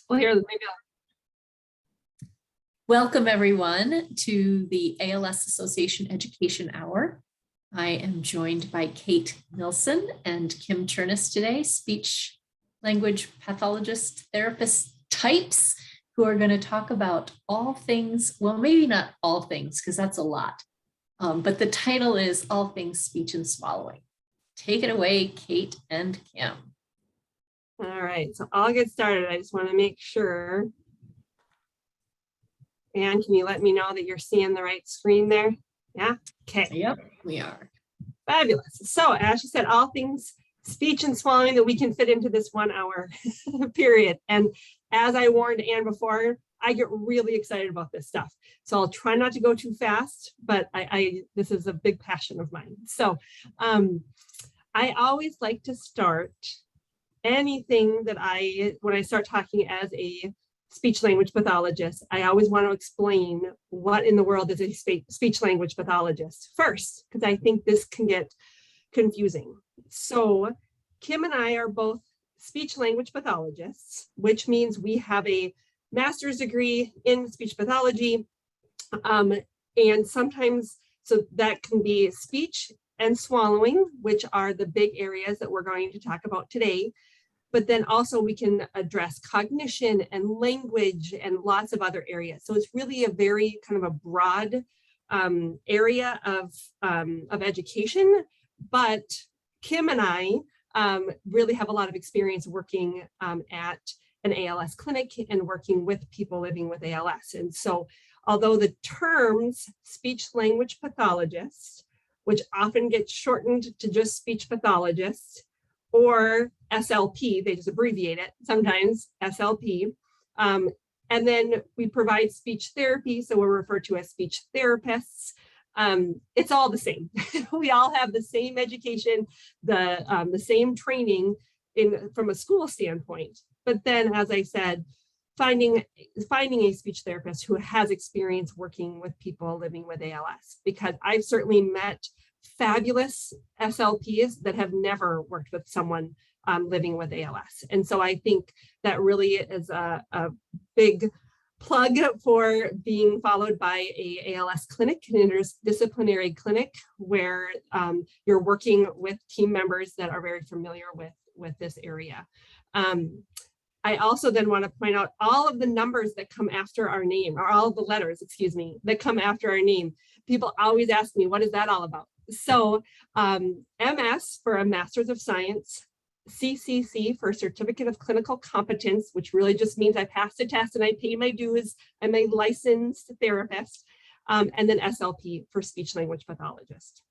Well, here, maybe Welcome everyone to the ALS Association Education Hour. I am joined by Kate Nilsson and Kim Turnus today, speech language pathologist therapist types who are going to talk about all things, well, maybe not all things because that's a lot, but the title is All Things Speech and Swallowing. Take it away, Kate and Kim. All right, so I'll get started. I just want to make sure. And can you let me know that you're seeing the right screen there? Yeah, okay. Yep, we are. Fabulous. So as you said, all things speech and swallowing that we can fit into this 1 hour period. And as I warned Anne before, I get really excited about this stuff. So I'll try not to go too fast, but this is a big passion of mine. So I always like to start anything that when I start talking as a speech language pathologist, I always want to explain what in the world is a speech language pathologist first, because I think this can get confusing. So Kim and I are both speech language pathologists, which means we have a master's degree in speech pathology. And sometimes, so that can be speech and swallowing, which are the big areas that we're going to talk about today. But then also we can address cognition and language and lots of other areas. So it's really a very kind of a broad area of education. But Kim and I really have a lot of experience working at an ALS clinic and working with people living with ALS. And so although the terms speech language pathologist, which often gets shortened to just speech pathologist, or SLP, they just abbreviate it, sometimes SLP. And then we provide speech therapy, so we're referred to as speech therapists. It's all the same. We all have the same education, the same training from a school standpoint. But then, as I said, finding a speech therapist who has experience working with people living with ALS, because I've certainly met fabulous SLPs that have never worked with someone living with ALS. And so I think that really is a big plug for being followed by a ALS clinic, an interdisciplinary clinic, where you're working with team members that are very familiar with this area. I also then want to point out all of the numbers that come after our name, or all of the letters, excuse me, that come after our name. People always ask me, what is that all about? So MS for a Master's of Science, CCC for Certificate of Clinical Competence, which really just means I passed a test and I pay my dues. I'm a licensed therapist, and then SLP for Speech Language Pathologist.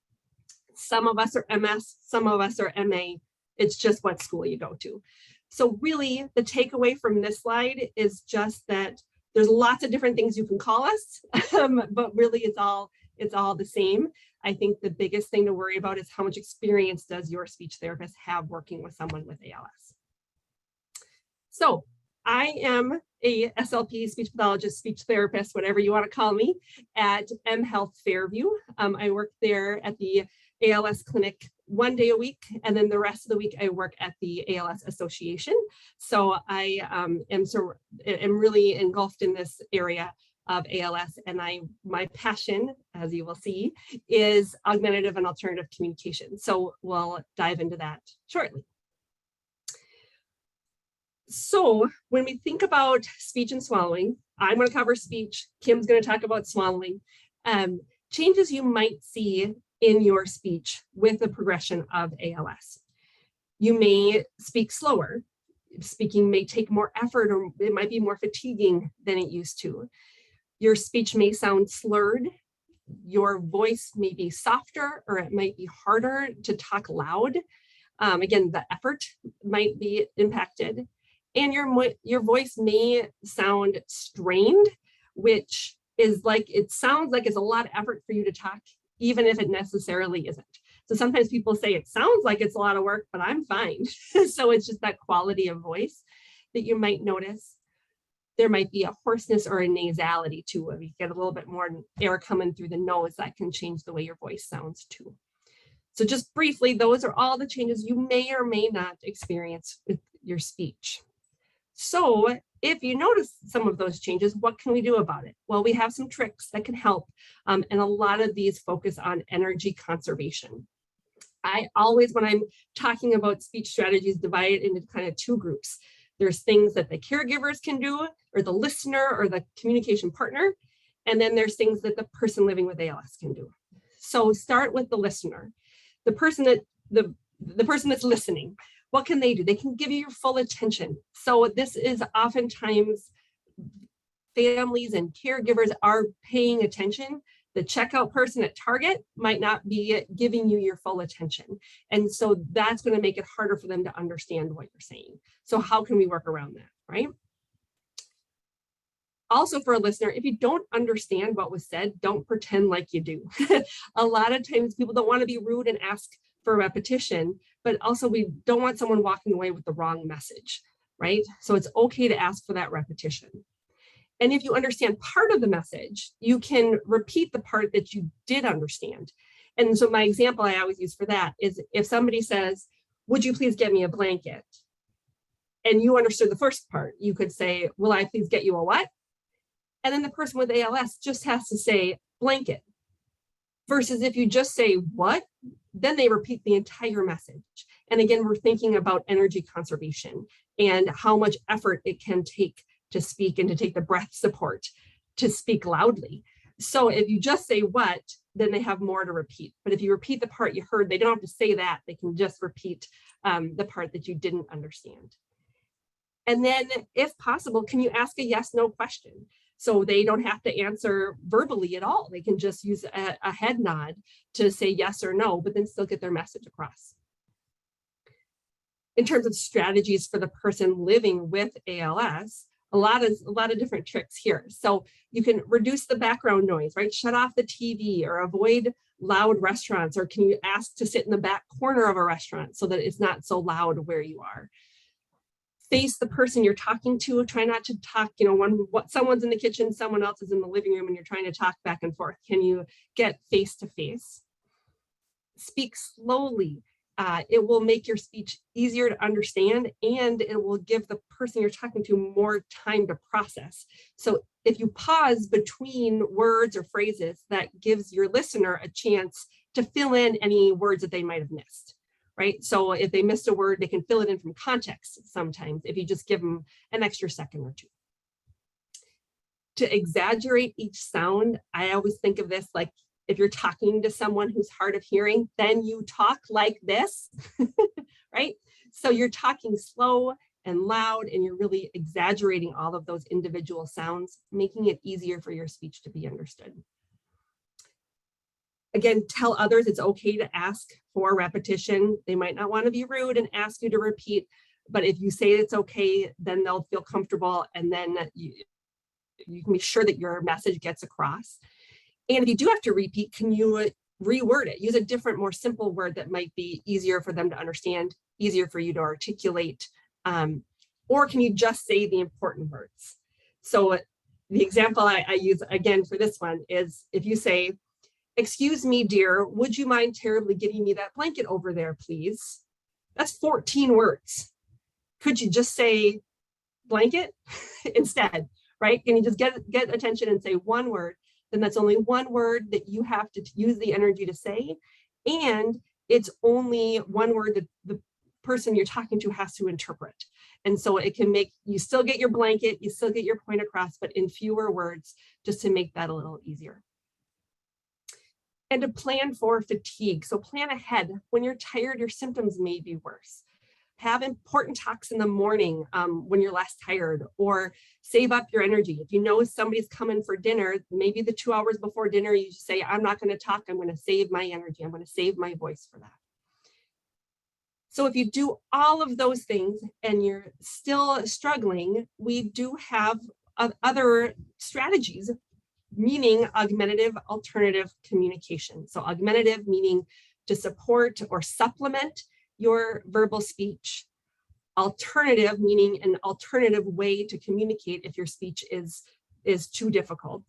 Some of us are MS, some of us are MA. It's just what school you go to. So really the takeaway from this slide is just that there's lots of different things you can call us, but really it's all the same. I think the biggest thing to worry about is how much experience does your speech therapist have working with someone with ALS. So I am a SLP, speech pathologist, speech therapist, whatever you want to call me, at M Health Fairview. I work there at the ALS clinic 1 day a week, and then the rest of the week I work at the ALS Association. So I am really engulfed in this area of ALS, and my passion, as you will see, is augmentative and alternative communication. So we'll dive into that shortly. So when we think about speech and swallowing, I'm going to cover speech, Kim's going to talk about swallowing. Changes you might see in your speech with the progression of ALS. You may speak slower. Speaking may take more effort, or it might be more fatiguing than it used to. Your speech may sound slurred. Your voice may be softer, or it might be harder to talk loud. Again, the effort might be impacted. And your voice may sound strained, which is like, it sounds like it's a lot of effort for you to talk, even if it necessarily isn't. So sometimes people say it sounds like it's a lot of work, but I'm fine. So it's just that quality of voice that you might notice. There might be a hoarseness or a nasality too. If you get a little bit more air coming through the nose, that can change the way your voice sounds too. So just briefly, those are all the changes you may or may not experience with your speech. So if you notice some of those changes, what can we do about it? Well, we have some tricks that can help. And a lot of these focus on energy conservation. I always, when I'm talking about speech strategies, divide it into kind of two groups. There's things that the caregivers can do, or the listener, or the communication partner. And then there's things that the person living with ALS can do. So start with the listener, the person that the person that's listening. What can they do? They can give you your full attention. So this is oftentimes families and caregivers are paying attention. The checkout person at Target might not be giving you your full attention. And so that's going to make it harder for them to understand what you're saying. So how can we work around that, right? Also, for a listener, if you don't understand what was said, don't pretend like you do. A lot of times people don't want to be rude and ask for repetition, but also we don't want someone walking away with the wrong message, right? So it's okay to ask for that repetition. And if you understand part of the message, you can repeat the part that you did understand. And so my example I always use for that is if somebody says, "Would you please get me a blanket?" And you understood the first part, you could say, "Will I please get you a what?" And then the person with ALS just has to say blanket. Versus if you just say what, then they repeat the entire message. And again, we're thinking about energy conservation and how much effort it can take to speak and to take the breath support to speak loudly. So if you just say what, then they have more to repeat. But if you repeat the part you heard, they don't have to say that. They can just repeat the part that you didn't understand. And then if possible, can you ask a yes/no question? So they don't have to answer verbally at all. They can just use a head nod to say yes or no, but then still get their message across. In terms of strategies for the person living with ALS, a lot of different tricks here. So you can reduce the background noise, right? Shut off the TV or avoid loud restaurants, or can you ask to sit in the back corner of a restaurant so that it's not so loud where you are? Face the person you're talking to. Try not to talk, when someone's in the kitchen, someone else is in the living room and you're trying to talk back and forth. Can you get face to face? Speak slowly. It will make your speech easier to understand, and it will give the person you're talking to more time to process. So if you pause between words or phrases, that gives your listener a chance to fill in any words that they might have missed. Right? So if they missed a word, they can fill it in from context sometimes if you just give them an extra second or two. To exaggerate each sound, I always think of this like if you're talking to someone who's hard of hearing, then you talk like this, right? So you're talking slow and loud, and you're really exaggerating all of those individual sounds, making it easier for your speech to be understood. Again, tell others it's okay to ask for repetition. They might not want to be rude and ask you to repeat, but if you say it's okay, then they'll feel comfortable, and then you can be sure that your message gets across. And if you do have to repeat, can you reword it? Use a different, more simple word that might be easier for them to understand, easier for you to articulate, or can you just say the important words? So the example I use again for this one is if you say, "Excuse me, dear, would you mind terribly getting me that blanket over there, please?" That's 14 words. Could you just say blanket instead, right? Can you just get attention and say one word? Then that's only one word that you have to use the energy to say. And it's only one word that the person you're talking to has to interpret. And so it can make you still get your blanket, you still get your point across, but in fewer words, just to make that a little easier. And to plan for fatigue. So plan ahead. When you're tired, your symptoms may be worse. Have important talks in the morning when you're less tired, or save up your energy. If you know somebody's coming for dinner, maybe the 2 hours before dinner, you say, "I'm not going to talk. I'm going to save my energy. I'm going to save my voice for that." So if you do all of those things and you're still struggling, we do have other strategies, meaning augmentative alternative communication. So augmentative meaning to support or supplement your verbal speech. Alternative meaning an alternative way to communicate if your speech is too difficult.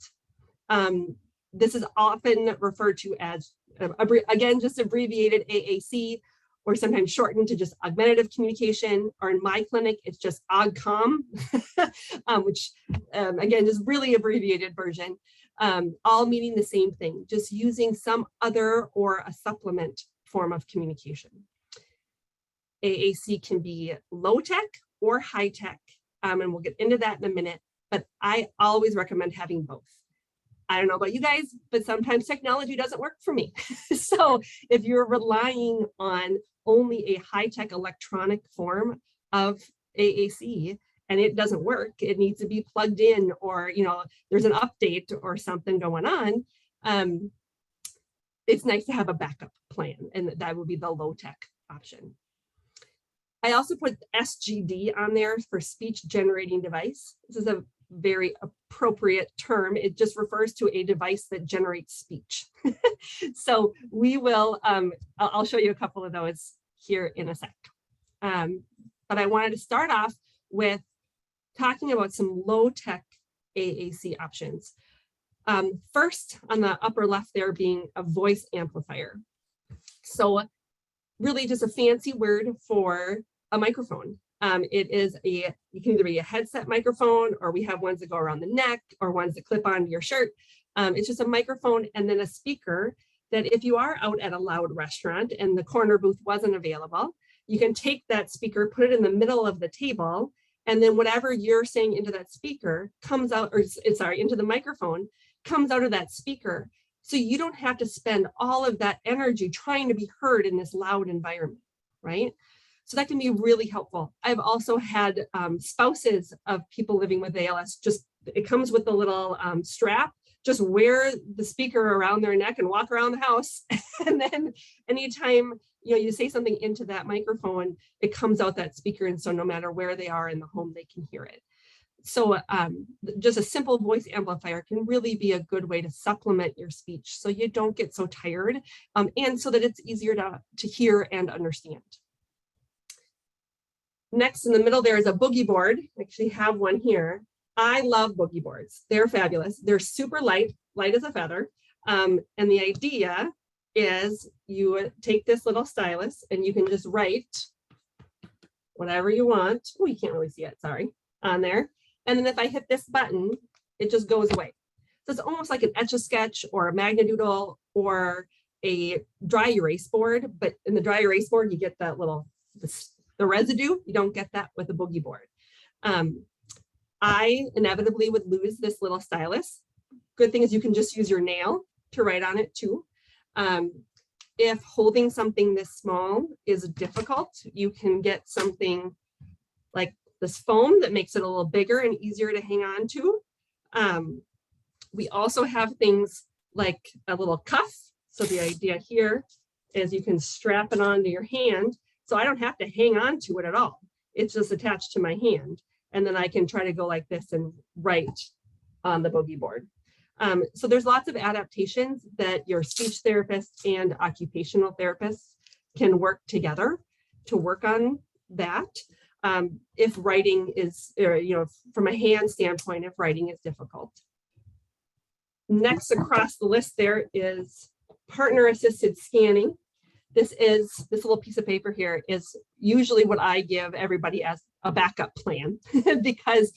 This is often referred to as, again, just abbreviated AAC, or sometimes shortened to just augmentative communication, or in my clinic, it's just AugCom, which again is really abbreviated version, all meaning the same thing, just using some other or a supplement form of communication. AAC can be low tech or high tech, and we'll get into that in a minute, but I always recommend having both. I don't know about you guys, but sometimes technology doesn't work for me. So if you're relying on only a high-tech electronic form of AAC and it doesn't work, it needs to be plugged in, or there's an update or something going on, it's nice to have a backup plan, and that would be the low-tech option. I also put SGD on there for speech generating device. This is a very appropriate term. It just refers to a device that generates speech. So we will, I'll show you a couple of those here in a sec. But I wanted to start off with talking about some low-tech AAC options. First, on the upper left there being a voice amplifier. So really just a fancy word for a microphone. You can either be a headset microphone, or we have ones that go around the neck, or ones that clip onto your shirt. It's just a microphone and then a speaker that if you are out at a loud restaurant and the corner booth wasn't available, you can take that speaker, put it in the middle of the table, and then whatever you're saying into that speaker comes out, or sorry, into the microphone, comes out of that speaker. So you don't have to spend all of that energy trying to be heard in this loud environment, right? So that can be really helpful. I've also had spouses of people living with ALS, it comes with a little strap, just wear the speaker around their neck and walk around the house. And then anytime you say something into that microphone, it comes out that speaker. And so no matter where they are in the home, they can hear it. So just a simple voice amplifier can really be a good way to supplement your speech so you don't get so tired, and so that it's easier to hear and understand. Next in the middle there is a boogie board. I actually have one here. I love boogie boards. They're fabulous. They're super light as a feather. And the idea is you take this little stylus and you can just write whatever you want. Oh, you can't really see it, sorry, on there. And then if I hit this button, it just goes away. So it's almost like an Etch-a-Sketch or a Magnadoodle or a dry erase board. But in the dry erase board, you get that the residue. You don't get that with a boogie board. I inevitably would lose this little stylus. Good thing is you can just use your nail to write on it too. If holding something this small is difficult, you can get something like this foam that makes it a little bigger and easier to hang on to. We also have things like a little cuff. So the idea here is you can strap it onto your hand. So I don't have to hang on to it at all. It's just attached to my hand. And then I can try to go like this and write on the boogie board. So there's lots of adaptations that your speech therapist and occupational therapists can work together to work on that. If writing is, from a hand standpoint, if writing is difficult. Next across the list there is partner assisted scanning. This little piece of paper here is usually what I give everybody as a backup plan because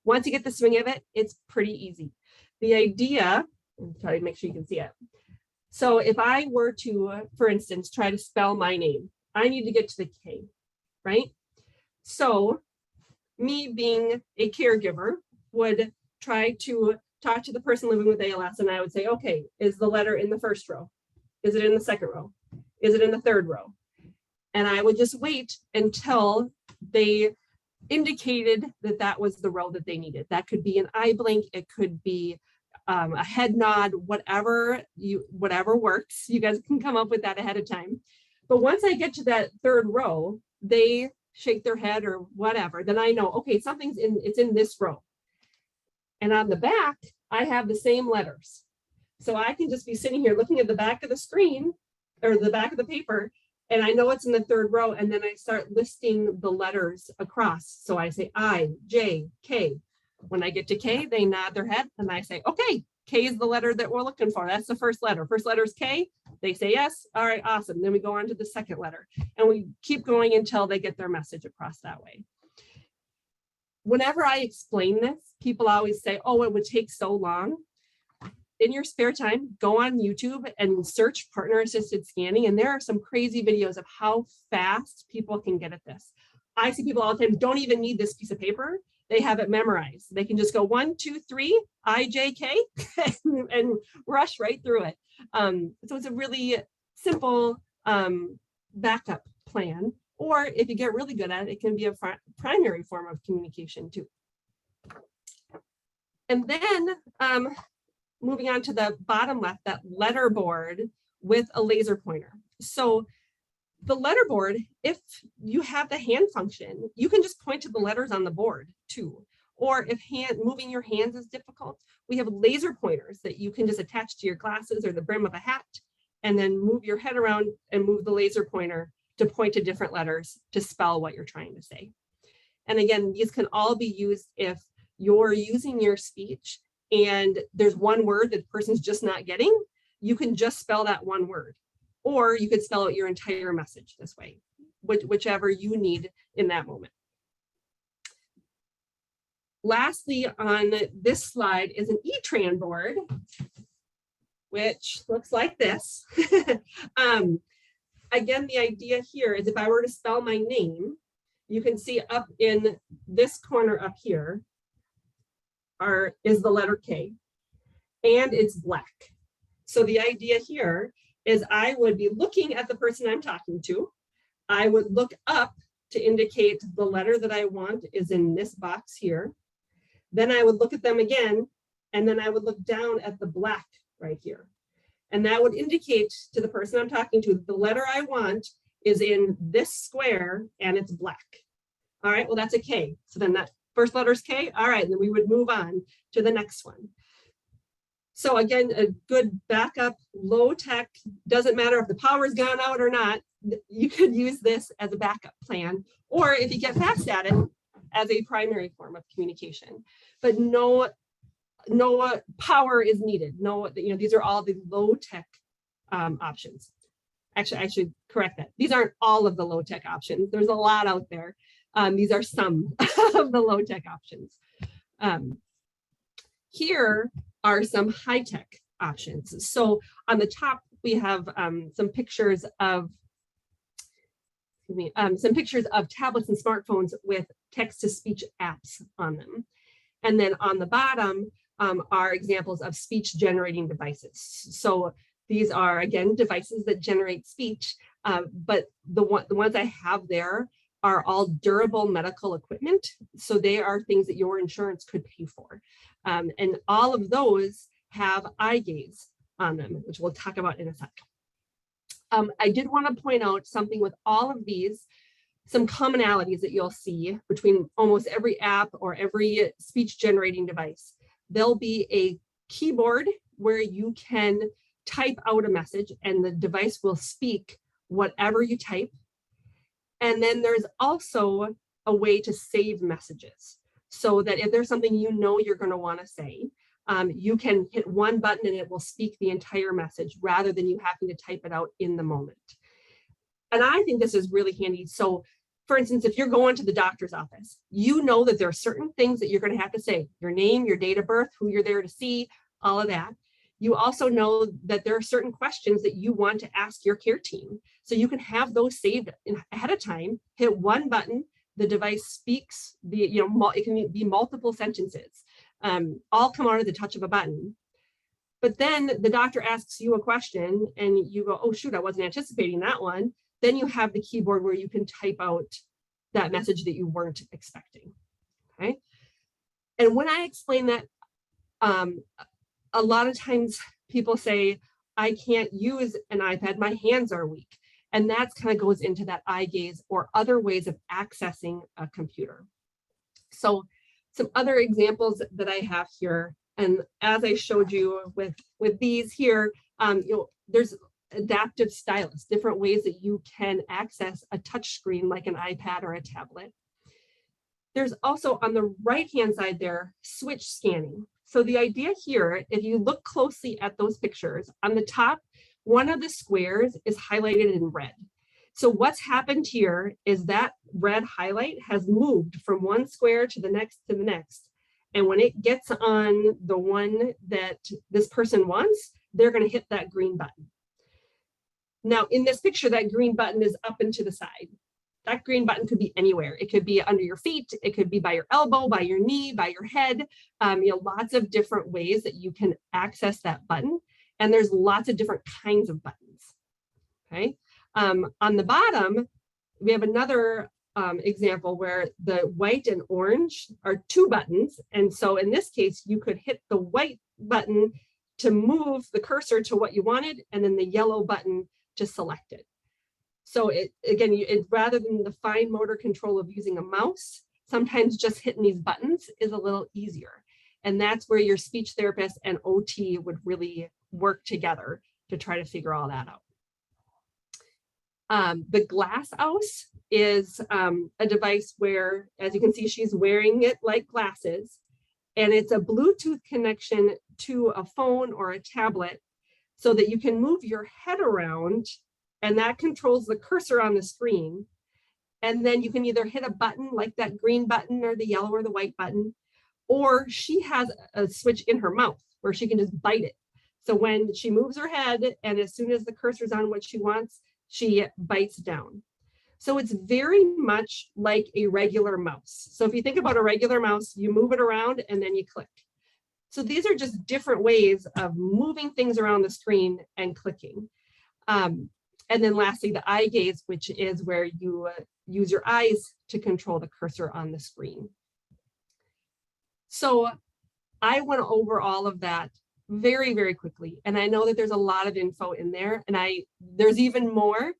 once you get the swing of it, it's pretty easy. The idea, I'm trying to make sure you can see it. So if I were to, for instance, try to spell my name, I need to get to the K, right? So me being a caregiver would try to talk to the person living with ALS, and I would say, okay, is the letter in the first row? Is it in the second row? Is it in the third row? And I would just wait until they indicated that that was the row that they needed. That could be an eye blink, it could be a head nod, whatever works. You guys can come up with that ahead of time. But once I get to that third row, they shake their head or whatever, then I know, okay, it's in this row. And on the back, I have the same letters. So I can just be sitting here looking at the back of the screen or the back of the paper, and I know it's in the third row, and then I start listing the letters across. So I say I, J, K. When I get to K, they nod their head, and I say, okay, K is the letter that we're looking for. That's the first letter. First letter is K. They say yes. All right, awesome. Then we go on to the second letter and we keep going until they get their message across that way. Whenever I explain this, people always say, oh, it would take so long. In your spare time, go on YouTube and search partner assisted scanning. And there are some crazy videos of how fast people can get at this. I see people all the time don't even need this piece of paper. They have it memorized. They can just go 1, 2, 3, IJK and rush right through it. So it's a really simple backup plan. Or if you get really good at it, it can be a primary form of communication too. And then moving on to the bottom left, that letter board with a laser pointer. So the letter board, if you have the hand function, you can just point to the letters on the board too. Or if moving your hands is difficult, we have laser pointers that you can just attach to your glasses or the brim of a hat, and then move your head around and move the laser pointer to point to different letters to spell what you're trying to say. And again, these can all be used if you're using your speech and there's one word that the person's just not getting, you can just spell that one word. Or you could spell out your entire message this way, whichever you need in that moment. Lastly, on this slide is an E-Tran board, which looks like this. Again, the idea here is if I were to spell my name, you can see up in this corner up here is the letter K, and it's black. So the idea here is I would be looking at the person I'm talking to. I would look up to indicate the letter that I want is in this box here. Then I would look at them again, and then I would look down at the black right here. And that would indicate to the person I'm talking to, the letter I want is in this square and it's black. All right, well, that's a K. So then that first letter is K. All right, and then we would move on to the next one. So again, a good backup, low tech, doesn't matter if the power's gone out or not, you could use this as a backup plan, or if you get fast at it, as a primary form of communication. But no power is needed. No, these are all the low tech options. Actually, I should correct that. These aren't all of the low tech options. There's a lot out there. These are some of the low tech options. Here are some high tech options. So on the top, we have some pictures of tablets and smartphones with text to speech apps on them. And then on the bottom are examples of speech generating devices. So these are, again, devices that generate speech, but the ones I have there are all durable medical equipment. So they are things that your insurance could pay for. And all of those have eye gaze on them, which we'll talk about in a sec. I did want to point out something with all of these, some commonalities that you'll see between almost every app or every speech generating device. There'll be a keyboard where you can type out a message and the device will speak whatever you type. And then there's also a way to save messages so that if there's something you're going to want to say, you can hit one button and it will speak the entire message rather than you having to type it out in the moment. And I think this is really handy. So for instance, if you're going to the doctor's office, you know that there are certain things that you're going to have to say, your name, your date of birth, who you're there to see, all of that. You also know that there are certain questions that you want to ask your care team. So you can have those saved ahead of time, hit one button, the device speaks, it can be multiple sentences, all come out of the touch of a button. But then the doctor asks you a question and you go, oh shoot, I wasn't anticipating that one. Then you have the keyboard where you can type out that message that you weren't expecting, okay? And when I explain that, a lot of times people say, I can't use an iPad, my hands are weak. And that kind of goes into that eye gaze or other ways of accessing a computer. So some other examples that I have here, and as I showed you with these here, there's adaptive stylus, different ways that you can access a touch screen like an iPad or a tablet. There's also on the right-hand side there, switch scanning. So the idea here, if you look closely at those pictures, on the top, one of the squares is highlighted in red. So what's happened here is that red highlight has moved from one square to the next to the next. And when it gets on the one that this person wants, they're going to hit that green button. Now, in this picture, that green button is up and to the side. That green button could be anywhere. It could be under your feet. It could be by your elbow, by your knee, by your head. Lots of different ways that you can access that button. And there's lots of different kinds of buttons. Okay. On the bottom, we have another example where the white and orange are two buttons. And so in this case, you could hit the white button to move the cursor to what you wanted, and then the yellow button to select it. So rather than the fine motor control of using a mouse, sometimes just hitting these buttons is a little easier. And that's where your speech therapist and OT would really work together to try to figure all that out. The glass house is a device where, as you can see, she's wearing it like glasses, and it's a Bluetooth connection to a phone or a tablet so that you can move your head around, and that controls the cursor on the screen. And then you can either hit a button like that green button or the yellow or the white button, or she has a switch in her mouth where she can just bite it. So when she moves her head, and as soon as the cursor's on what she wants, she bites down. So it's very much like a regular mouse. So if you think about a regular mouse, you move it around and then you click. So these are just different ways of moving things around the screen and clicking. And then lastly, the eye gaze, which is where you use your eyes to control the cursor on the screen. So I went over all of that very, very quickly. And I know that there's a lot of info in there, and there's even more.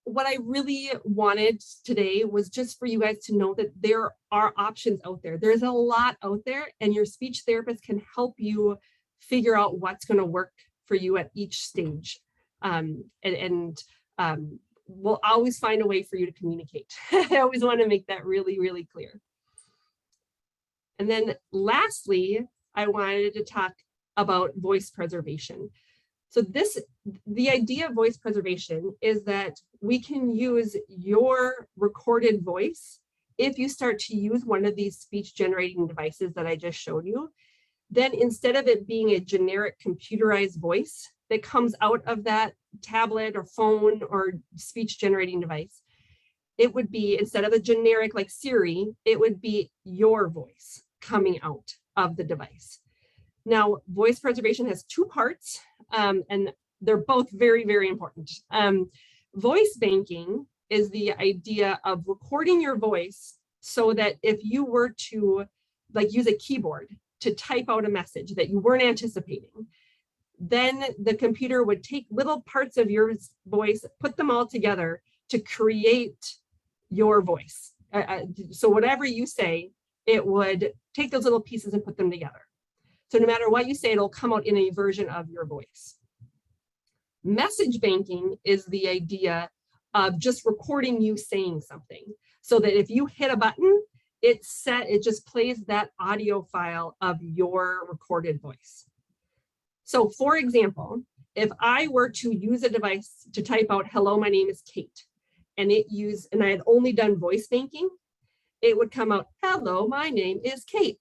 What I really wanted today was just for you guys to know that there are options out there. There's a lot out there, and your speech therapist can help you figure out what's going to work for you at each stage. We'll always find a way for you to communicate. I always want to make that really, really clear. And then lastly, I wanted to talk about voice preservation. So the idea of voice preservation is that we can use your recorded voice. If you start to use one of these speech generating devices that I just showed you, then instead of it being a generic computerized voice that comes out of that tablet or phone or speech generating device, it would be, instead of a generic like Siri, it would be your voice coming out of the device. Now, voice preservation has two parts, and they're both very, very important. Voice banking is the idea of recording your voice so that if you were to use a keyboard to type out a message that you weren't anticipating, then the computer would take little parts of your voice, put them all together to create your voice. So whatever you say, it would take those little pieces and put them together. So no matter what you say, it'll come out in a version of your voice. Message banking is the idea of just recording you saying something, so that if you hit a button, it just plays that audio file of your recorded voice. So for example, if I were to use a device to type out, "Hello, my name is Kate," and I had only done voice banking, it would come out, "Hello, my name is Kate."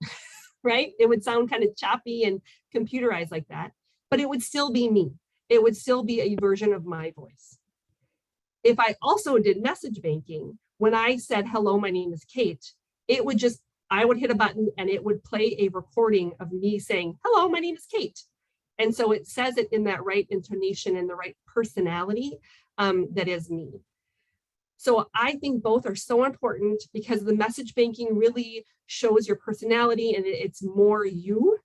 Right? It would sound kind of choppy and computerized like that, but it would still be me. It would still be a version of my voice. If I also did message banking, when I said, "Hello, my name is Kate," I would hit a button and it would play a recording of me saying, "Hello, my name is Kate." And so it says it in that right intonation and the right personality that is me. So I think both are so important because the message banking really shows your personality and it's more you.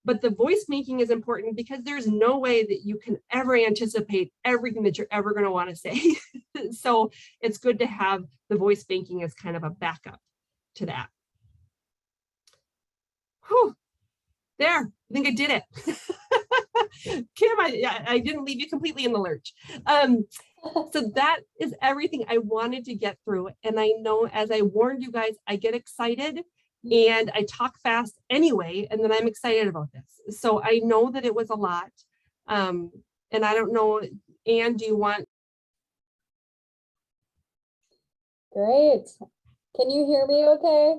But the voice banking is important because there's no way that you can ever anticipate everything that you're ever going to want to say. So it's good to have the voice banking as kind of a backup to that. Whew. There, I think I did it. Kim, I didn't leave you completely in the lurch. So that is everything I wanted to get through. And I know, as I warned you guys, I get excited and I talk fast anyway, and then I'm excited about this. So I know that it was a lot. And I don't know, Anne, do you want? Great. Can you hear me okay?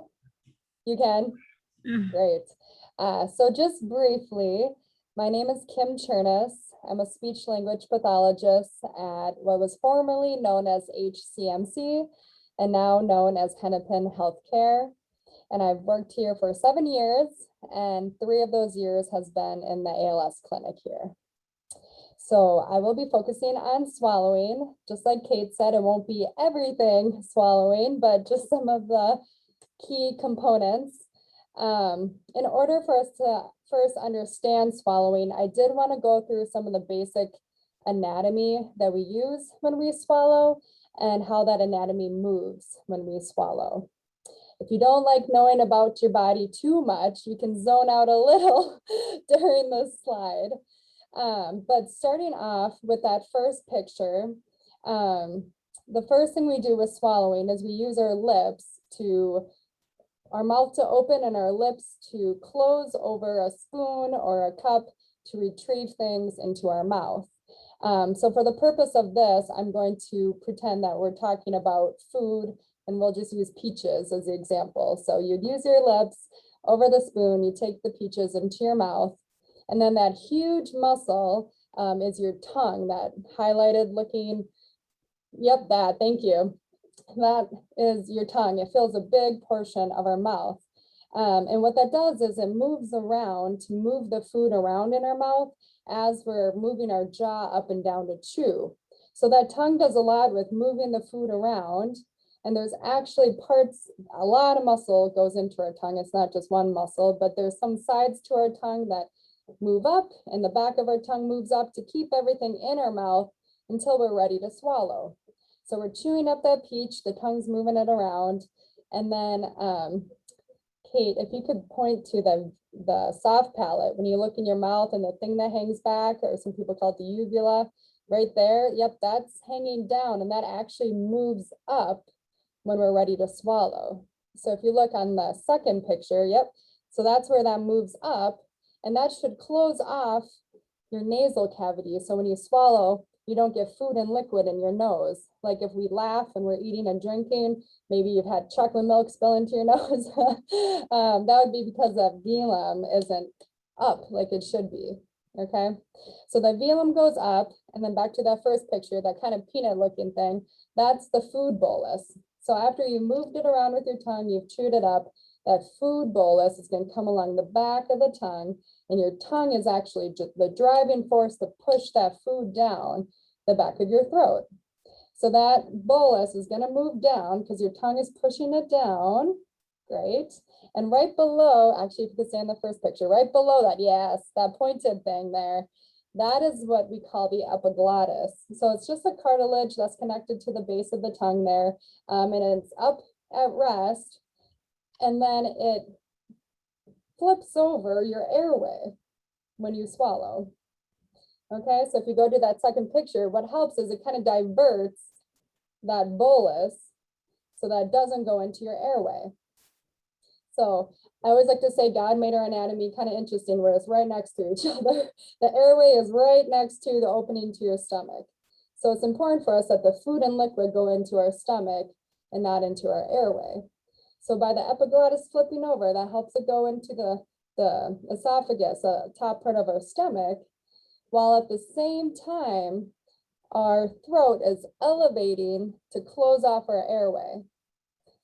You can? Great. So just briefly, my name is Kim Chernus. I'm a speech language pathologist at what was formerly known as HCMC and now known as Hennepin Healthcare. And I've worked here for 7 years, and 3 of those years has been in the ALS clinic here. So I will be focusing on swallowing. Just like Kate said, it won't be everything swallowing, but just some of the key components. In order for us to first understand swallowing, I did want to go through some of the basic anatomy that we use when we swallow and how that anatomy moves when we swallow. If you don't like knowing about your body too much, you can zone out a little during this slide. But starting off with that first picture, the first thing we do with swallowing is we use our mouth to open and our lips to close over a spoon or a cup to retrieve things into our mouth. So for the purpose of this, I'm going to pretend that we're talking about food, and we'll just use peaches as the example. So you'd use your lips over the spoon, you take the peaches into your mouth, and then that huge muscle is your tongue, that highlighted looking, yep, that, thank you. That is your tongue. It fills a big portion of our mouth. And what that does is it moves around to move the food around in our mouth as we're moving our jaw up and down to chew. So that tongue does a lot with moving the food around. And there's actually parts, a lot of muscle goes into our tongue. It's not just one muscle, but there's some sides to our tongue that move up, and the back of our tongue moves up to keep everything in our mouth until we're ready to swallow. So we're chewing up that peach, the tongue's moving it around. And then Kate, if you could point to the soft palate, when you look in your mouth and the thing that hangs back, or some people call it the uvula, right there, yep, that's hanging down, and that actually moves up when we're ready to swallow. So if you look on the second picture, yep, so that's where that moves up, and that should close off your nasal cavity. So when you swallow, you don't get food and liquid in your nose. Like if we laugh and we're eating and drinking, maybe you've had chocolate milk spill into your nose. That would be because that velum isn't up like it should be, okay? So the velum goes up, and then back to that first picture, that kind of peanut looking thing, that's the food bolus. So after you moved it around with your tongue, you've chewed it up, that food bolus is going to come along the back of the tongue, and your tongue is actually just the driving force to push that food down the back of your throat. So that bolus is going to move down because your tongue is pushing it down. Great. And right below, actually, if you could stay in the first picture, right below that, yes, that pointed thing there, that is what we call the epiglottis. So it's just a cartilage that's connected to the base of the tongue there, and it's up at rest, and then it flips over your airway when you swallow. Okay, so if you go to that second picture, what helps is it kind of diverts that bolus so that it doesn't go into your airway. So I always like to say God made our anatomy kind of interesting where it's right next to each other. The airway is right next to the opening to your stomach. So it's important for us that the food and liquid go into our stomach and not into our airway. So by the epiglottis flipping over, that helps it go into the esophagus, the top part of our stomach, while at the same time, our throat is elevating to close off our airway.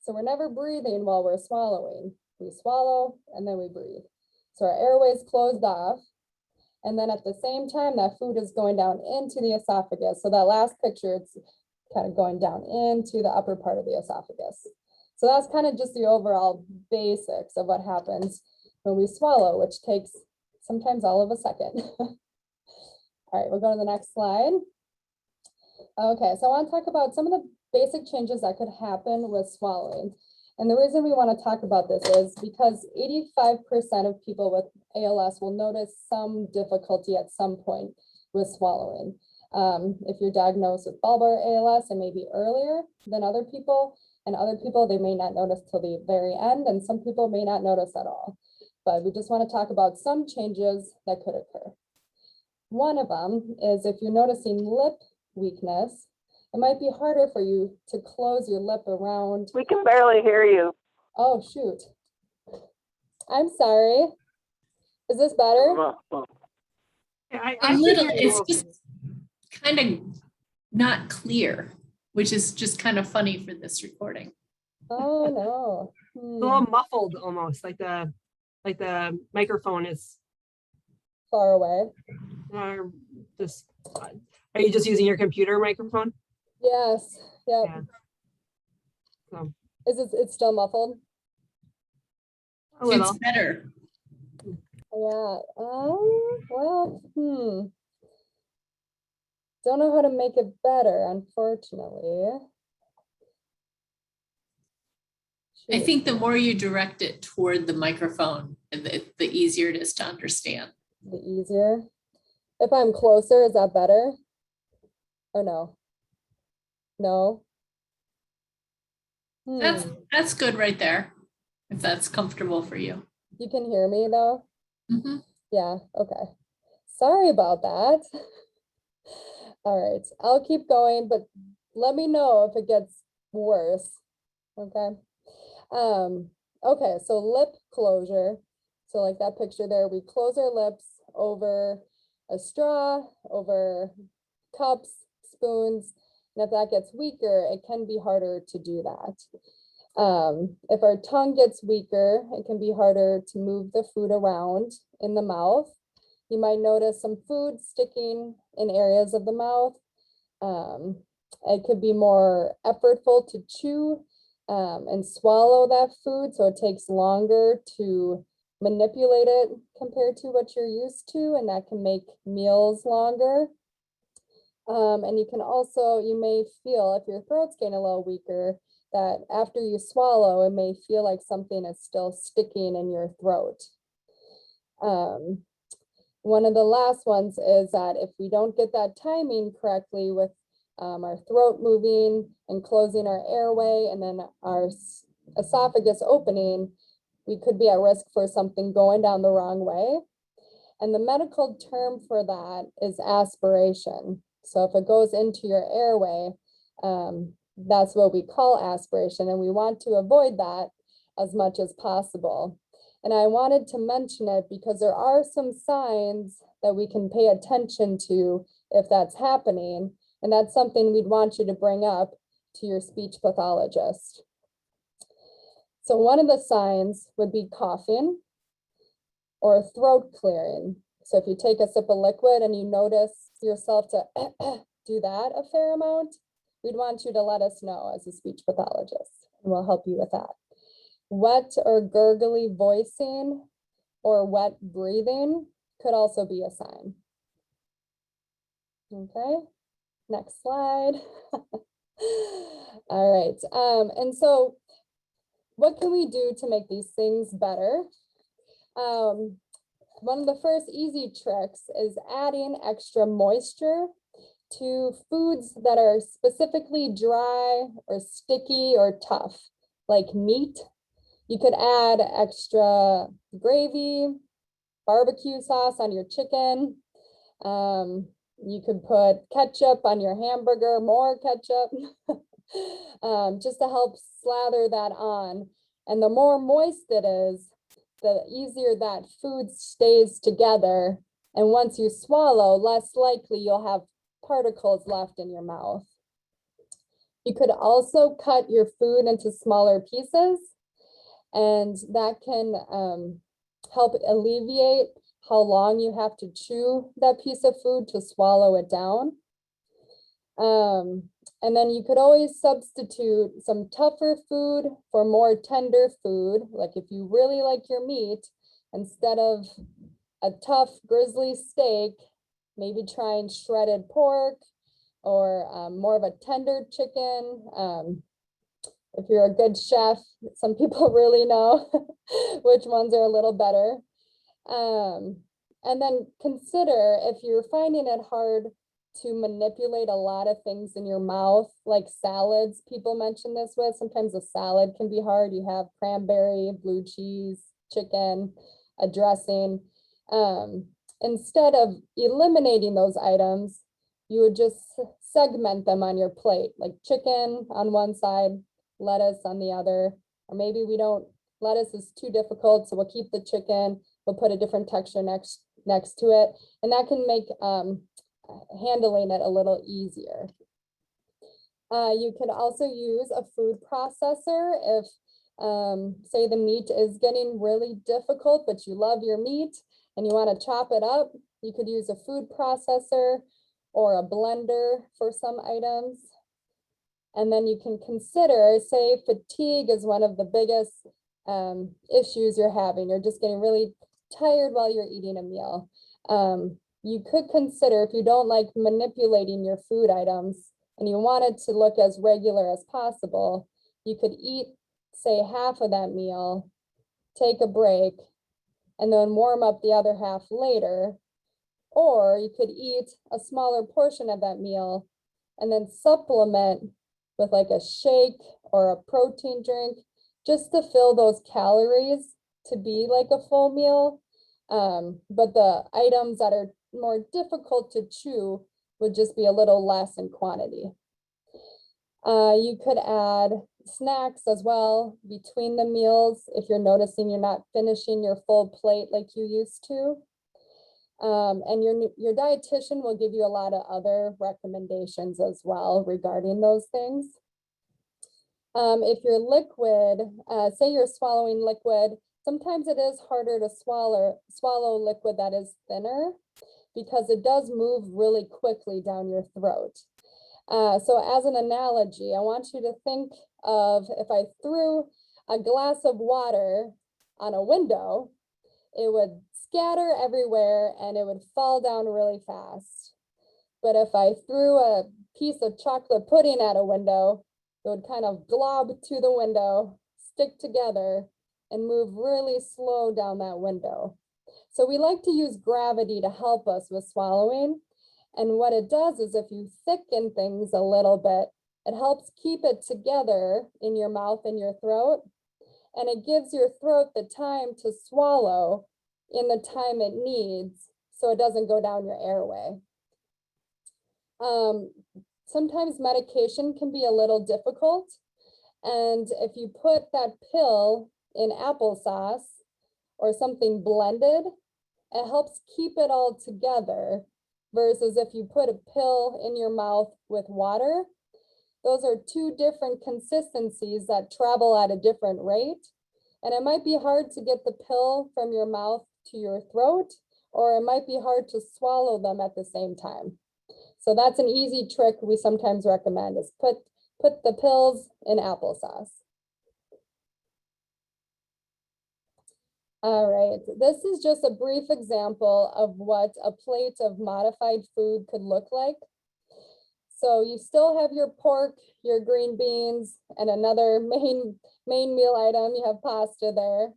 So we're never breathing while we're swallowing. We swallow and then we breathe. So our airway is closed off. And then at the same time, that food is going down into the esophagus. So that last picture, it's kind of going down into the upper part of the esophagus. So that's kind of just the overall basics of what happens when we swallow, which takes sometimes all of a second. All right, we'll go to the next slide. Okay, so I want to talk about some of the basic changes that could happen with swallowing. And the reason we want to talk about this is because 85% of people with ALS will notice some difficulty at some point with swallowing. If you're diagnosed with bulbar ALS, it may be earlier than other people, and other people, they may not notice till the very end, and some people may not notice at all. But we just want to talk about some changes that could occur. One of them is if you're noticing lip weakness, it might be harder for you to close your lip around. We can barely hear you. Oh, shoot. I'm sorry. Is this better? I A can little, hear you it's okay. just kind of not clear, which is just kind of funny for this recording. Oh, no. A little muffled almost, like the microphone is Far away. just. Are you just using your computer microphone? Yes. Yep. Yeah. So It's still muffled? a little. It's better. Yeah. Well, don't know how to make it better, unfortunately. I Shoot. think the more you direct it toward the microphone, the easier it is to understand. The easier. If I'm closer, is that better? Or no? No? That's good right there, if that's comfortable for you. You can hear me though? Mhm. Yeah, okay. Sorry about that. All right, I'll keep going, but let me know if it gets worse. Okay. Okay, so lip closure. So like that picture there, we close our lips over a straw, over cups, spoons, and if that gets weaker, it can be harder to do that. If our tongue gets weaker, it can be harder to move the food around in the mouth. You might notice some food sticking in areas of the mouth. It could be more effortful to chew and swallow that food, so it takes longer to manipulate it compared to what you're used to, and that can make meals longer. And you can also, you may feel if your throat's getting a little weaker, that after you swallow, it may feel like something is still sticking in your throat. One of the last ones is that if we don't get that timing correctly with our throat moving and closing our airway and then our esophagus opening, we could be at risk for something going down the wrong way. And the medical term for that is aspiration. So if it goes into your airway, that's what we call aspiration, and we want to avoid that as much as possible. And I wanted to mention it because there are some signs that we can pay attention to if that's happening, and that's something we'd want you to bring up to your speech pathologist. So one of the signs would be coughing or throat clearing. So if you take a sip of liquid and you notice yourself to do that a fair amount, we'd want you to let us know as a speech pathologist, and we'll help you with that. Wet or gurgly voicing or wet breathing could also be a sign. Okay, next slide. All right, and so what can we do to make these things better? One of the first easy tricks is adding extra moisture to foods that are specifically dry or sticky or tough, like meat. You could add extra gravy, barbecue sauce on your chicken. You could put ketchup on your hamburger, more ketchup, just to help slather that on. And the more moist it is, the easier that food stays together. And once you swallow, less likely you'll have particles left in your mouth. You could also cut your food into smaller pieces, and that can help alleviate how long you have to chew that piece of food to swallow it down. And then you could always substitute some tougher food for more tender food. Like if you really like your meat, instead of a tough grizzly steak, maybe trying shredded pork or more of a tender chicken. If you're a good chef, some people really know which ones are a little better. And then consider if you're finding it hard to manipulate a lot of things in your mouth, like salads, people mention this with. Sometimes a salad can be hard. You have cranberry, blue cheese, chicken, a dressing. instead of eliminating those items, you would just segment them on your plate, like chicken on one side, lettuce on the other, or maybe we don't, lettuce is too difficult, so we'll keep the chicken, we'll put a different texture next to it, and that can make handling it a little easier. You could also use a food processor if, say the meat is getting really difficult, but you love your meat and you want to chop it up. You could use a food processor or a blender for some items. And then you can consider, say fatigue is one of the biggest issues you're having. You're just getting really tired while you're eating a meal. You could consider, if you don't like manipulating your food items and you want it to look as regular as possible, you could eat, say, half of that meal, take a break, and then warm up the other half later. Or you could eat a smaller portion of that meal and then supplement with like a shake or a protein drink, just to fill those calories to be like a full meal. But the items that are more difficult to chew would just be a little less in quantity. You could add snacks as well between the meals if you're noticing you're not finishing your full plate like you used to. And your dietitian will give you a lot of other recommendations as well regarding those things. If you're liquid, say you're swallowing liquid, sometimes it is harder to swallow liquid that is thinner because it does move really quickly down your throat. So as an analogy, I want you to think of if I threw a glass of water on a window, it would scatter everywhere and it would fall down really fast. But if I threw a piece of chocolate pudding at a window, it would kind of glob to the window, stick together, and move really slow down that window. So we like to use gravity to help us with swallowing. And what it does is if you thicken things a little bit, it helps keep it together in your mouth and your throat. And it gives your throat the time to swallow in the time it needs so it doesn't go down your airway. Sometimes medication can be a little difficult. And if you put that pill in applesauce or something blended, it helps keep it all together versus if you put a pill in your mouth with water. Those are two different consistencies that travel at a different rate. And it might be hard to get the pill from your mouth to your throat, or it might be hard to swallow them at the same time. So that's an easy trick we sometimes recommend is put the pills in applesauce. All right, this is just a brief example of what a plate of modified food could look like. So you still have your pork, your green beans, and another main meal item. You have pasta there.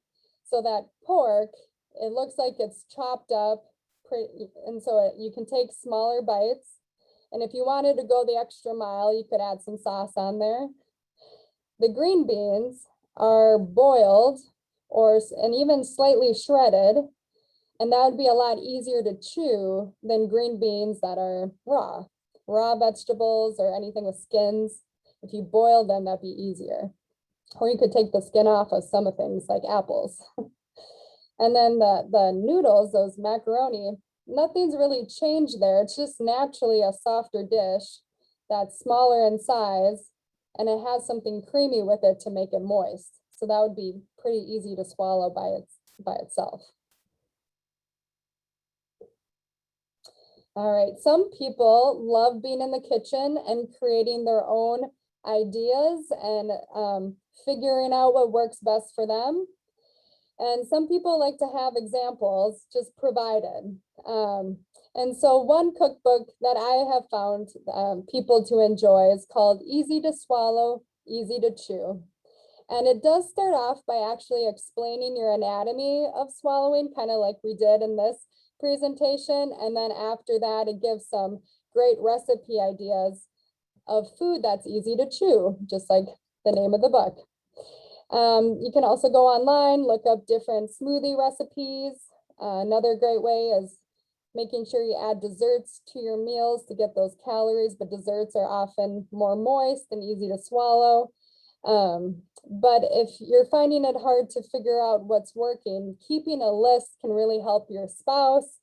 So that pork, it looks like it's chopped up, and so you can take smaller bites. And if you wanted to go the extra mile, you could add some sauce on there. The green beans are boiled and even slightly shredded, and that would be a lot easier to chew than green beans that are raw. Raw vegetables or anything with skins, if you boil them, that'd be easier. Or you could take the skin off of some of things like apples. And then the noodles, those macaroni, nothing's really changed there. It's just naturally a softer dish that's smaller in size, and it has something creamy with it to make it moist. So that would be pretty easy to swallow by itself. All right, some people love being in the kitchen and creating their own ideas and figuring out what works best for them. And some people like to have examples just provided. And so one cookbook that I have found people to enjoy is called Easy to Swallow, Easy to Chew. And it does start off by actually explaining your anatomy of swallowing, kind of like we did in this presentation. And then after that, it gives some great recipe ideas of food that's easy to chew, just like the name of the book. You can also go online, look up different smoothie recipes. Another great way is making sure you add desserts to your meals to get those calories, but desserts are often more moist and easy to swallow. But if you're finding it hard to figure out what's working, keeping a list can really help your spouse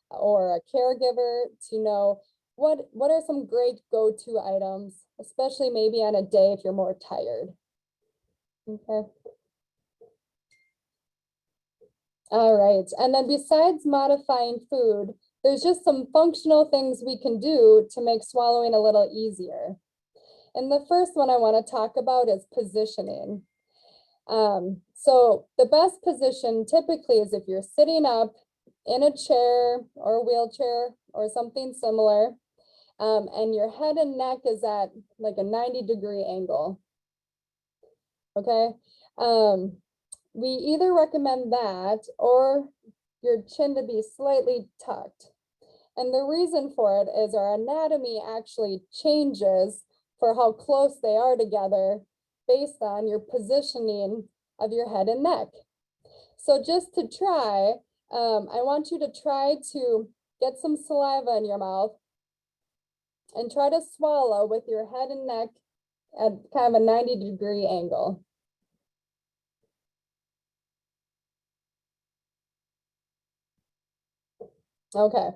or a caregiver to know what are some great go-to items, especially maybe on a day if you're more tired. Okay. All right, and then besides modifying food, there's just some functional things we can do to make swallowing a little easier. And the first one I want to talk about is positioning. So the best position typically is if you're sitting up in a chair or a wheelchair or something similar, and your head and neck is at like a 90-degree angle. Okay. We either recommend that or your chin to be slightly tucked. And the reason for it is our anatomy actually changes for how close they are together based on your positioning of your head and neck. So just to try, I want you to try to get some saliva in your mouth and try to swallow with your head and neck at kind of a 90-degree angle. Okay.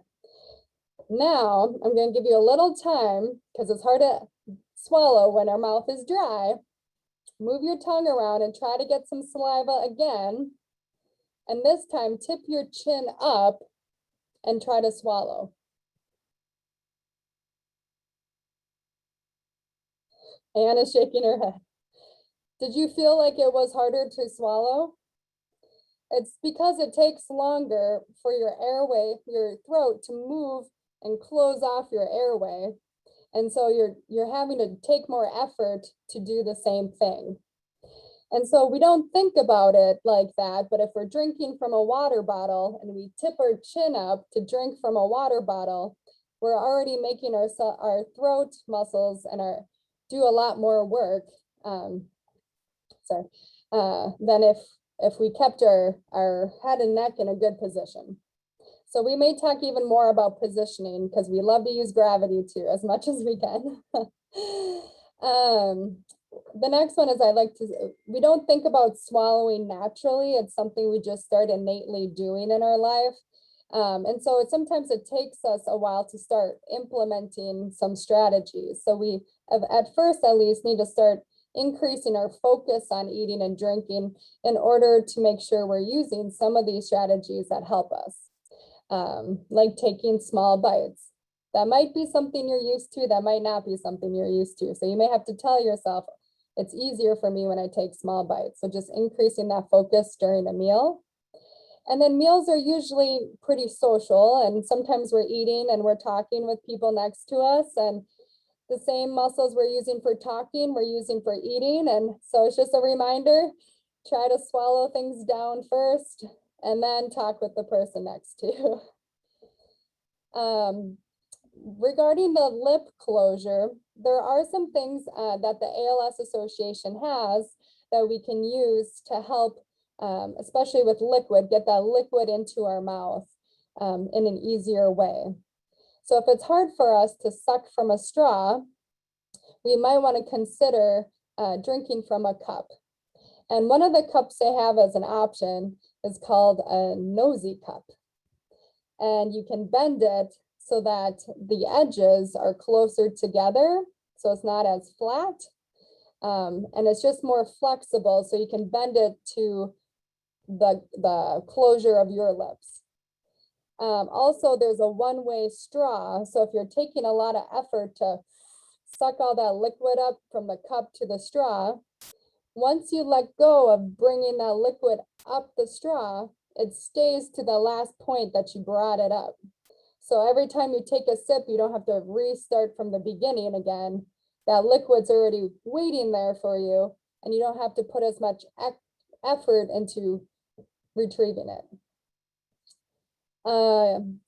Now I'm going to give you a little time because it's hard to swallow when our mouth is dry. Move your tongue around and try to get some saliva again. And this time tip your chin up and try to swallow. Anna's shaking her head. Did you feel like it was harder to swallow? It's because it takes longer for your airway, your throat to move and close off your airway. And so you're having to take more effort to do the same thing. And so we don't think about it like that, but if we're drinking from a water bottle and we tip our chin up to drink from a water bottle, we're already making our throat muscles and do a lot more work than if we kept our head and neck in a good position. So we may talk even more about positioning because we love to use gravity too, as much as we can. The next one is we don't think about swallowing naturally. It's something we just start innately doing in our life. And so sometimes it takes us a while to start implementing some strategies. So we at first at least need to start increasing our focus on eating and drinking in order to make sure we're using some of these strategies that help us. Like taking small bites. That might be something you're used to, that might not be something you're used to. So you may have to tell yourself, it's easier for me when I take small bites. So just increasing that focus during a meal. And then meals are usually pretty social, and sometimes we're eating and we're talking with people next to us, and the same muscles we're using for talking, we're using for eating. And so it's just a reminder, try to swallow things down first and then talk with the person next to you. Regarding the lip closure, there are some things that the ALS Association has that we can use to help, especially with liquid, get that liquid into our mouth in an easier way. So if it's hard for us to suck from a straw, we might want to consider drinking from a cup. And one of the cups they have as an option is called a nosy cup. And you can bend it so that the edges are closer together, so it's not as flat. And it's just more flexible, so you can bend it to the closure of your lips. Also, there's a one-way straw. So if you're taking a lot of effort to suck all that liquid up from the cup to the straw, once you let go of bringing that liquid up the straw, it stays to the last point that you brought it up. So every time you take a sip, you don't have to restart from the beginning again. That liquid's already waiting there for you, and you don't have to put as much effort into retrieving it.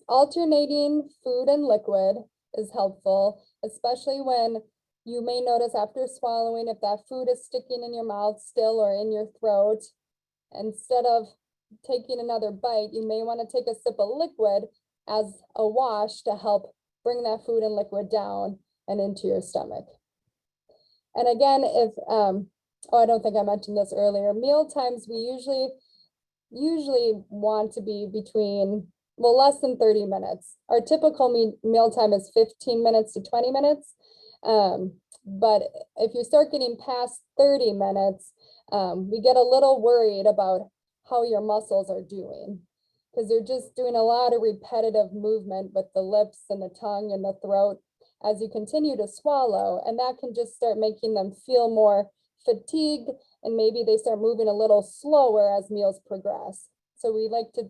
Alternating food and liquid is helpful, especially when you may notice after swallowing, if that food is sticking in your mouth still or in your throat. Instead of taking another bite, you may want to take a sip of liquid as a wash to help bring that food and liquid down and into your stomach. And again, if, oh, I don't think I mentioned this earlier, meal times, we usually want to be between, well, less than 30 minutes. Our typical meal time is 15 minutes to 20 minutes. But if you start getting past 30 minutes, we get a little worried about how your muscles are doing, because they're just doing a lot of repetitive movement with the lips and the tongue and the throat as you continue to swallow, and that can just start making them feel more fatigued, and maybe they start moving a little slower as meals progress. So we like to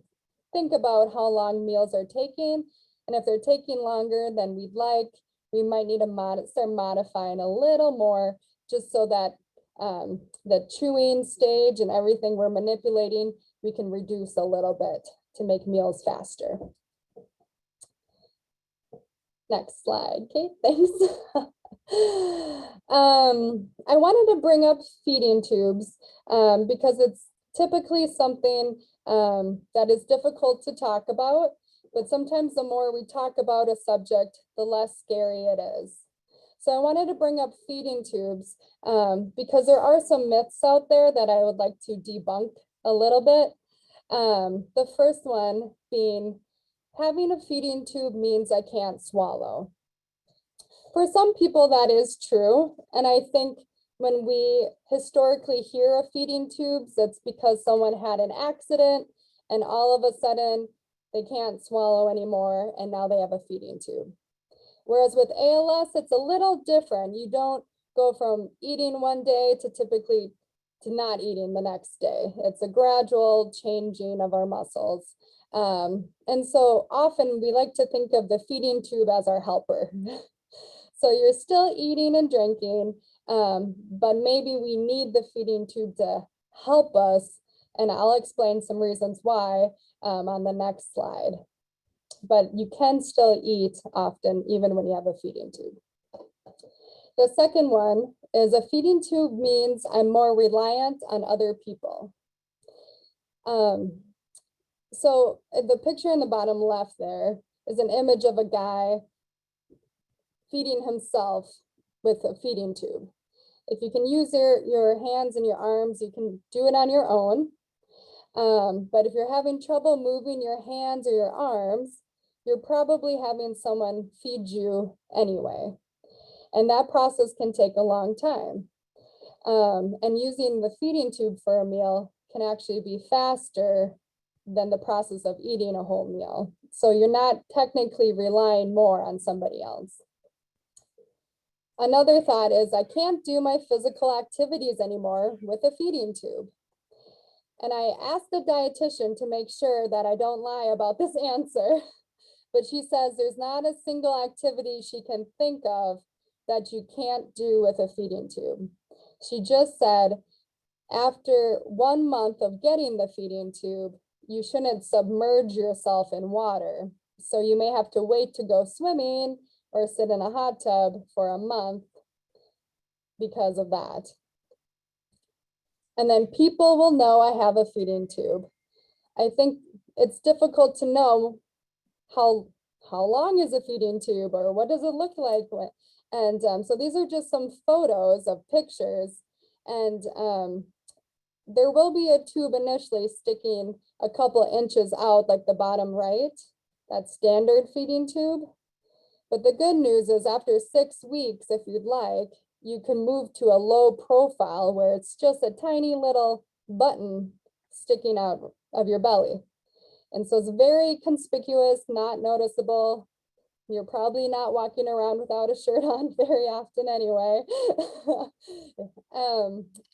think about how long meals are taking, and if they're taking longer than we'd like, we might need to start modifying a little more, just so that the chewing stage and everything we're manipulating, we can reduce a little bit to make meals faster. Next slide, Kate, thanks. I wanted to bring up feeding tubes because it's typically something that is difficult to talk about, but sometimes the more we talk about a subject, the less scary it is. So I wanted to bring up feeding tubes because there are some myths out there that I would like to debunk a little bit. The first one being, having a feeding tube means I can't swallow. For some people that is true, and I think when we historically hear of feeding tubes, it's because someone had an accident and all of a sudden they can't swallow anymore and now they have a feeding tube. Whereas with ALS, it's a little different. You don't go from eating one day to typically to not eating the next day. It's a gradual changing of our muscles. And so often we like to think of the feeding tube as our helper. So you're still eating and drinking, but maybe we need the feeding tube to help us. And I'll explain some reasons why on the next slide. But you can still eat often, even when you have a feeding tube. The second one is, a feeding tube means I'm more reliant on other people. So the picture in the bottom left there is an image of a guy feeding himself with a feeding tube. If you can use your hands and your arms, you can do it on your own. But if you're having trouble moving your hands or your arms, you're probably having someone feed you anyway. And that process can take a long time. And using the feeding tube for a meal can actually be faster than the process of eating a whole meal. So you're not technically relying more on somebody else. Another thought is, I can't do my physical activities anymore with a feeding tube. And I asked the dietitian to make sure that I don't lie about this answer, but she says there's not a single activity she can think of that you can't do with a feeding tube. She just said, after 1 month of getting the feeding tube, you shouldn't submerge yourself in water. So you may have to wait to go swimming or sit in a hot tub for a month because of that. And then people will know I have a feeding tube. I think it's difficult to know how long is a feeding tube, or what does it look like? And so these are just some photos of pictures, and there will be a tube initially sticking a couple inches out, like the bottom right, that standard feeding tube. But the good news is, after 6 weeks, if you'd like, you can move to a low profile where it's just a tiny little button sticking out of your belly. And so it's very conspicuous, not noticeable. You're probably not walking around without a shirt on very often anyway.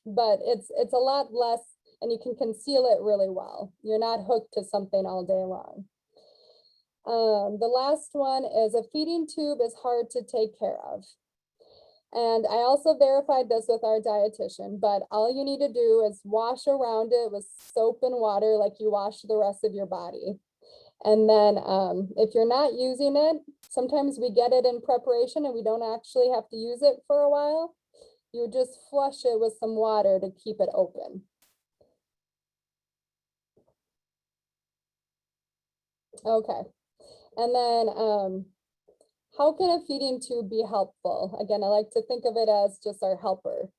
But it's a lot less, and you can conceal it really well. You're not hooked to something all day long. The last one is, a feeding tube is hard to take care of. And I also verified this with our dietitian, but all you need to do is wash around it with soap and water like you wash the rest of your body. And then if you're not using it, sometimes we get it in preparation and we don't actually have to use it for a while. You just flush it with some water to keep it open. Okay. And then how can a feeding tube be helpful? Again, I like to think of it as just our helper.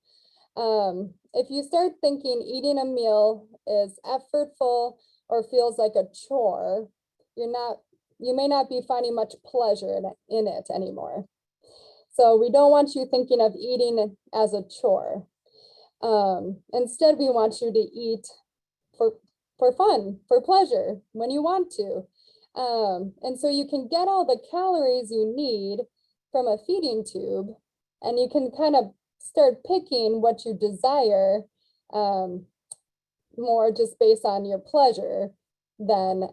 If you start thinking eating a meal is effortful or feels like a chore, you may not be finding much pleasure in it anymore. So we don't want you thinking of eating as a chore. Instead, we want you to eat for fun, for pleasure, when you want to. And so you can get all the calories you need from a feeding tube, and you can kind of start picking what you desire more just based on your pleasure than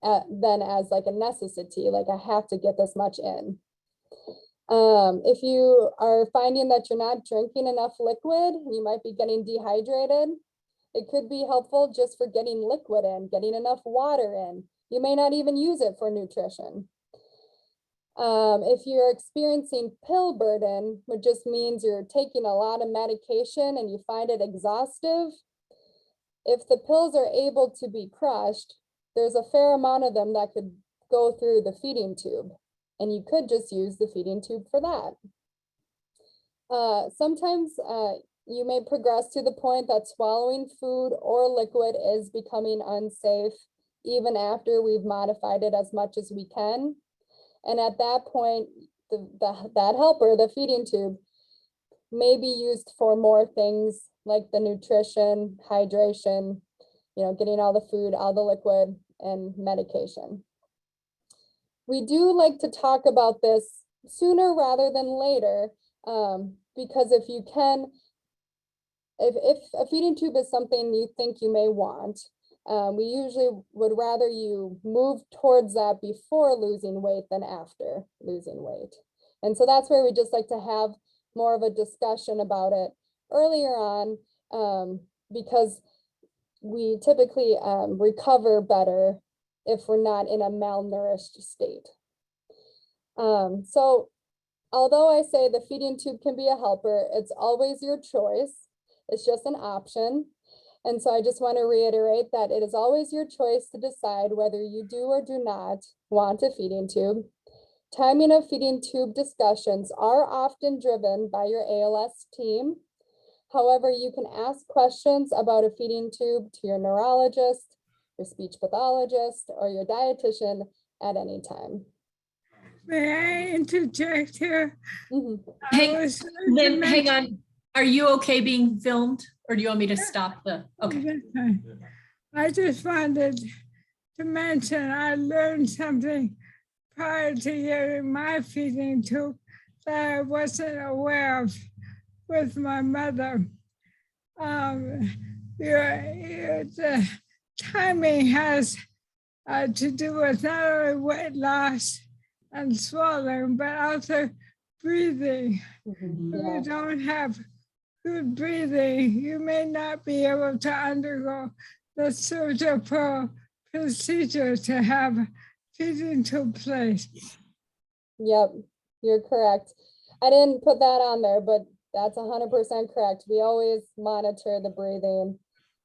as like a necessity, like I have to get this much in. If you are finding that you're not drinking enough liquid, you might be getting dehydrated. It could be helpful just for getting liquid in, getting enough water in. You may not even use it for nutrition. If you're experiencing pill burden, which just means you're taking a lot of medication and you find it exhaustive, if the pills are able to be crushed, there's a fair amount of them that could go through the feeding tube, and you could just use the feeding tube for that. Sometimes you may progress to the point that swallowing food or liquid is becoming unsafe, even after we've modified it as much as we can. And at that point, that helper, the feeding tube, may be used for more things like the nutrition, hydration, getting all the food, all the liquid, and medication. We do like to talk about this sooner rather than later, because if a feeding tube is something you think you may want, we usually would rather you move towards that before losing weight than after losing weight. And so that's where we just like to have more of a discussion about it earlier on, because we typically recover better if we're not in a malnourished state. So although I say the feeding tube can be a helper, it's always your choice. It's just an option. And so I just want to reiterate that it is always your choice to decide whether you do or do not want a feeding tube. Timing of feeding tube discussions are often driven by your ALS team. However, you can ask questions about a feeding tube to your neurologist, your speech pathologist, or your dietitian at any time. May I interject here? Lynn, hang on. Are you okay being filmed, or do you want me to stop the? Okay. I just wanted to mention I learned something prior to getting my feeding tube that I wasn't aware of with my mother. The timing has to do with not only weight loss and swallowing, but also breathing. Mm-hmm. If you don't have good breathing, you may not be able to undergo the surgical procedure to have feeding tube placed. Yep, you're correct. I didn't put that on there, but that's 100% correct. We always monitor the breathing,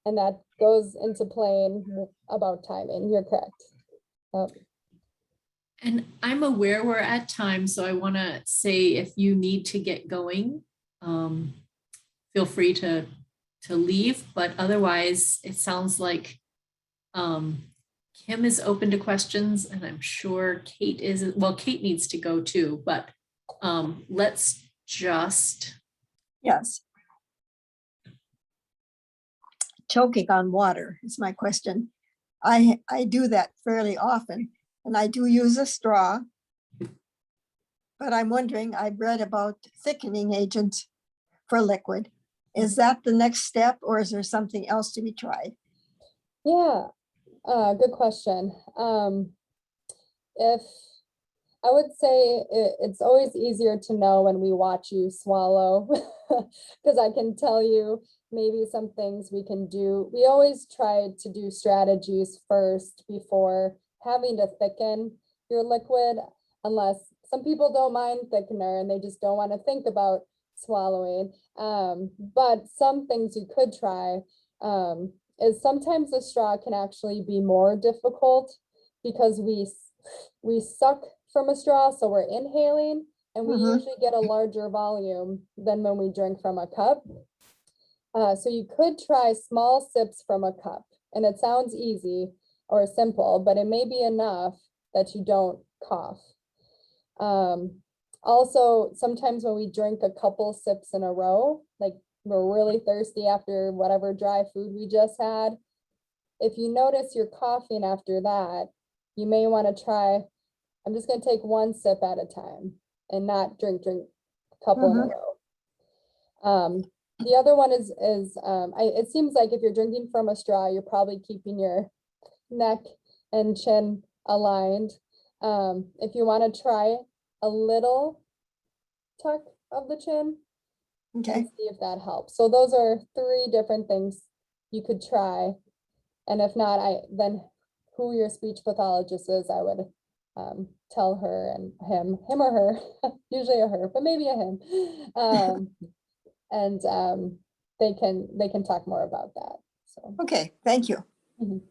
and that goes into playing about timing. You're correct. Yep. And I'm aware we're at time, so I want to say if you need to get going, feel free to leave. But otherwise, it sounds like Kim is open to questions, and I'm sure Kate is. Well, Kate needs to go too, but let's just. Yes. Choking on water is my question. I do that fairly often, and I do use a straw, but I'm wondering, I've read about thickening agents for liquid. Is that the next step, or is there something else to be tried? Yeah, good question. If I would say it's always easier to know when we watch you swallow, because I can tell you maybe some things we can do. We always try to do strategies first before having to thicken your liquid, unless some people don't mind thickener and they just don't want to think about swallowing. But some things you could try is sometimes the straw can actually be more difficult because we we suck from a straw, so we're inhaling, and we Mhm. usually get a larger volume than when we drink from a cup. So you could try small sips from a cup, and it sounds easy or simple, but it may be enough that you don't cough. Also, sometimes when we drink a couple sips in a row, like we're really thirsty after whatever dry food we just had, if you notice you're coughing after that, you may want to try, I'm just going to take one sip at a time and not drink a couple in a row. The other one is it seems like if you're drinking from a straw, you're probably keeping your neck and chin aligned. If you want to try a little tuck of the chin, Okay, and see if that helps. So those are 3 different things you could try. And if not, then who your speech pathologist is, I would tell her and him or her, usually a her, but maybe a him. And they can talk more about that. So okay, thank you. Mhm.